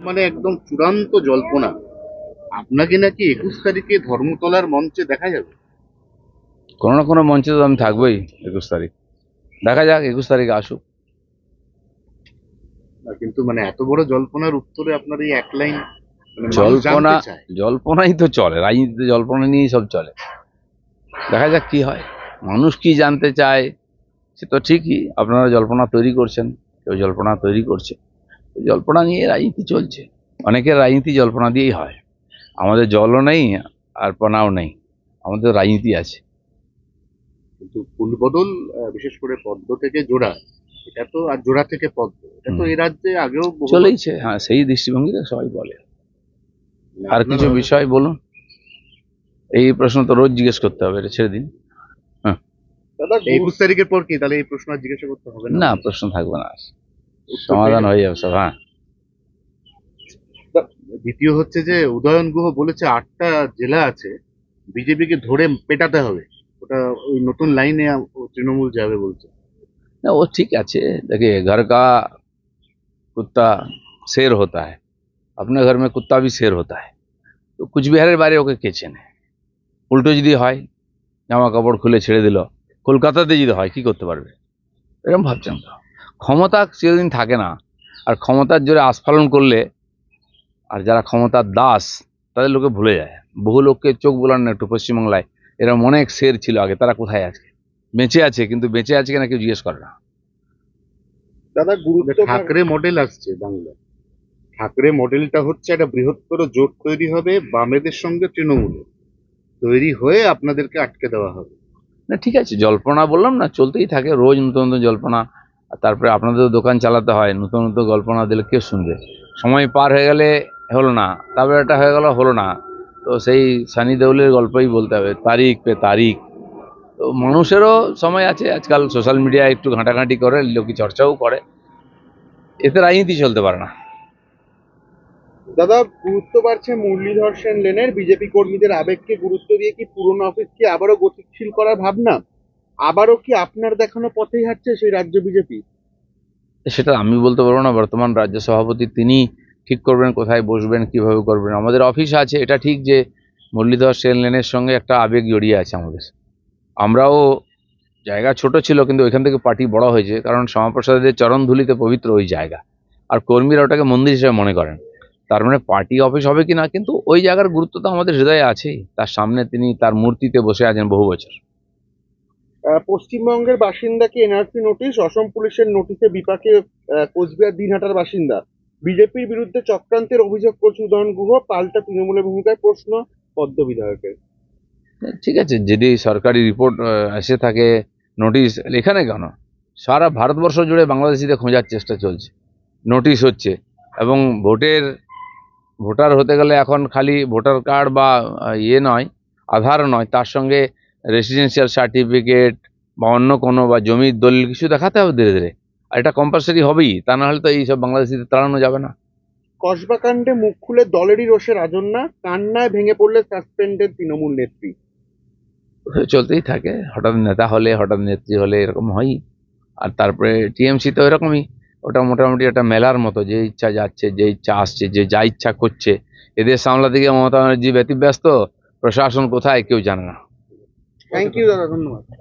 মানে একদম চূড়ান্ত জল্পনা, আপনাকে নাকি 21 তারিখে ধর্মতলার মঞ্চে দেখা যাবে। কোনো না কোনো মঞ্চে তো আমি থাকবোই 21 তারিখ। দেখা যাক 21 তারিখে আসুক। কিন্তু মানে এত বড় জল্পনার উত্তরে আপনার এই এক লাইন, মানে মানুষ জল্পনা জানতে চায়। জল্পনাই তো চলে, রাজনীতিতে জল্পনা নিয়েই সব চলে। দেখা যাক কি হয়, মানুষ কি জানতে চায়। সে তো ঠিকই, আপনারা জল্পনা তৈরি করছেন, কেউ জল্পনা তৈরি করছে, জল্পনা নিয়ে রাজনীতি চলছে। অনেকের রাজনীতি জল্পনা দিয়েই হয়। আমাদের জলও নেই আর পনাও নেই, আমাদের রাজনীতি আছে। কিন্তু ফুলবদল, বিশেষ করে পদ্ম থেকে জোড়া, এটা তো, আর জোড়া থেকে পদ্ম, এটা তো এই রাজ্যে আগেও চলেইছে, হ্যাঁ, সেই দৃষ্টিভঙ্গিতে সবাই বলে। মানে আর কিছু বিষয় বলুন, এই প্রশ্ন তো রোজ জিজ্ঞেস করতে হবে, এটা ছেড়ে দিন। হ্যাঁ, দাদা 21 তারিখের পর কি তাহলে এই প্রশ্ন আর জিজ্ঞাসা করতে হবে না? না, প্রশ্ন থাকবে না, সমাধান হয়ে যাবে সব। হ্যাঁ, দ্বিতীয় হচ্ছে যে উদয়ন গুহ বলেছে 8টা জেলা আছে, বিজেপিকে ধরে পেটাতে হবে, ওটা ওই নতুন লাইনে তৃণমূল যাবে বলছে। না, वो ठीक আছে। देखिए, घर का कुत्ता शेर होता है, अपने घर में कुत्ता भी शेर होता है। তো কুচবিহারের বাইরে ওকে কে চেনে? উল্টো যদি হয়, জামা কাপড় খুলে ছেড়ে দিল, কলকাতাতে যদি হয়, কি করতে পারবে? এরকম ভাবছেন তো? ক্ষমতা চিরদিন থাকে না, আর ক্ষমতার জোরে আস্ফালন করলে, আর যারা ক্ষমতার দাস, তাদের লোকে ভুলে যায়। বহু লোককে চোখ বোলান না একটু পশ্চিমবাংলায়, এরকম অনেক শের ছিল আগে, তারা কোথায় আছে? বেঁচে আছে, কিন্তু বেঁচে আছে কিনা কেউ জিজ্ঞেস করে না। দাদা ঠাকরে মডেল আসছে বাংলা, ঠাকরে মডেলটা হচ্ছে একটা বৃহত্তর জোট তৈরি হবে বামেদের সঙ্গে তৃণমূলের, তৈরি হয়ে আপনাদেরকে আটকে দেওয়া হবে। না, ঠিক আছে, জল্পনা বললাম না, চলতেই থাকে রোজ নতুন নতুন জল্পনা। আর তারপরে আপনাদের দোকান চালাতে হয়, নতুন নতুন কল্পনা দিলে কে শুনবে? সময় পার হয়ে গেলে হলো না, তারপরে একটা হয়ে গেল, হলো না, তো সেই সানি দেওলের গল্পই বলতে হবে, তারিখ পে তারিখ। তো মানুষেরও সময় আছে, আজকাল সোশ্যাল মিডিয়ায় একটু ঘাঁটাঘাঁটি করে, লোকে চর্চাও করে, এতে রাজনীতি চলতে পারে না। দাদা, গুরুত্ব বাড়ছে মুরলীধর সেন লেনের, বিজেপি কর্মীদের আবেগকে গুরুত্ব দিয়ে কি পুরনো অফিসকে আবারও গতিশীল করার ভাবনা? আবারও কি আপনার দেখানো পথেই হাঁটছে সেই রাজ্য বিজেপি? সেটা আমি বলতে পারবো না, বর্তমান রাজ্য সভাপতি তিনি ঠিক করবেন কোথায় বসবেন, কিভাবে করবেন। আমাদের অফিস আছে, এটা ঠিক যে মুরলীধর সেন লেনের সঙ্গে একটা আবেগ জড়িয়ে আছে আমাদের। আমরাও, জায়গা ছোট ছিল কিন্তু ওইখান থেকে পার্টি বড় হয়েছে, কারণ শ্যামাপ্রসাদের চরণধুলিতে পবিত্র ওই জায়গা, আর কর্মীরা ওটাকে মন্দির হিসেবে মনে করেন। তার মানে পার্টি অফিস হবে কিনা, কিন্তু ওই জায়গার গুরুত্ব তো আমাদের হৃদয়ে আছেই। তার সামনে তিনি তার মূর্তিতে বসে আছেন বহু বছর। পশ্চিমবঙ্গের বাসিন্দাকে এনআরসি নোটিশ, অসম পুলিশের নোটিশে বিপাকে কোচবিহার দিনহাটার বাসিন্দা। বিজেপির বিরুদ্ধে চক্রান্তের অভিযোগ করছে উদয়ন গুহ, পাল্টা তৃণমূলের ভূমিকায় প্রশ্ন পদ্ম বিধায়কের। ঠিক আছে, যদি সরকারি রিপোর্ট এসে থাকে, নোটিশ এখানে কেন, সারা ভারতবর্ষ জুড়ে বাংলাদেশিদের খোঁজার চেষ্টা চলছে, নোটিশ হচ্ছে। এবং ভোটার হতে গেলে এখন খালি ভোটার কার্ড বা ইয়ে নয়, আধার নয়, তার সঙ্গে রেসিডেন্সিয়াল সার্টিফিকেট বা অন্য কোনো বা জমির দলিল কিছু দেখাতে হবে ধীরে ধীরে। আর এটা কম্পালসারি হবেই, তা না হলে তো এইসব বাংলাদেশিদের তাড়ানো যাবে না। কসবা কাণ্ডে মুখ খুলে দলেরই রোষে রাজন্যা, কান্নায় ভেঙে পড়লে সাসপেন্ডেড তৃণমূল নেত্রী। চলতেই থাকে, হঠাৎ নেতা হলে, হঠাৎ নেত্রী হলে, এরকম হয়ই। আর তারপরে টিএমসি তো এরকমই, ওটা মোটামুটি একটা মেলার মতো, যে ইচ্ছা যাচ্ছে, যে ইচ্ছা আসছে, যে যা ইচ্ছা করছে। এদের সামলাতে গিয়ে মমতা ব্যানার্জি ব্যতিব্যস্ত, প্রশাসন কোথায় কেউ জানে না। থ্যাংক ইউ দাদা, ধন্যবাদ।